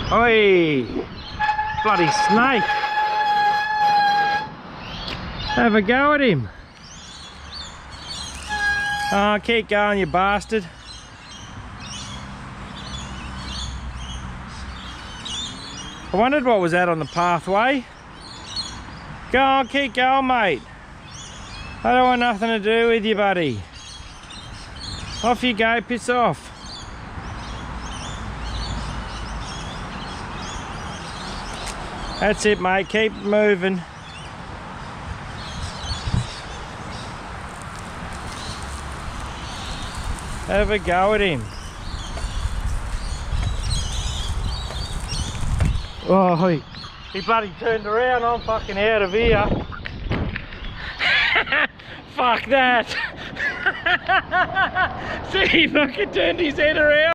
Oi! Bloody snake! Have a go at him. Oh, keep going, you bastard. I wondered what was that on the pathway. Go on, keep going, mate. I don't want nothing to do with you, buddy. Off you go, piss off. That's it, mate, keep moving. Have a go at him. Oh, he bloody turned around. I'm fucking out of here. Fuck that. See, he fucking turned his head around.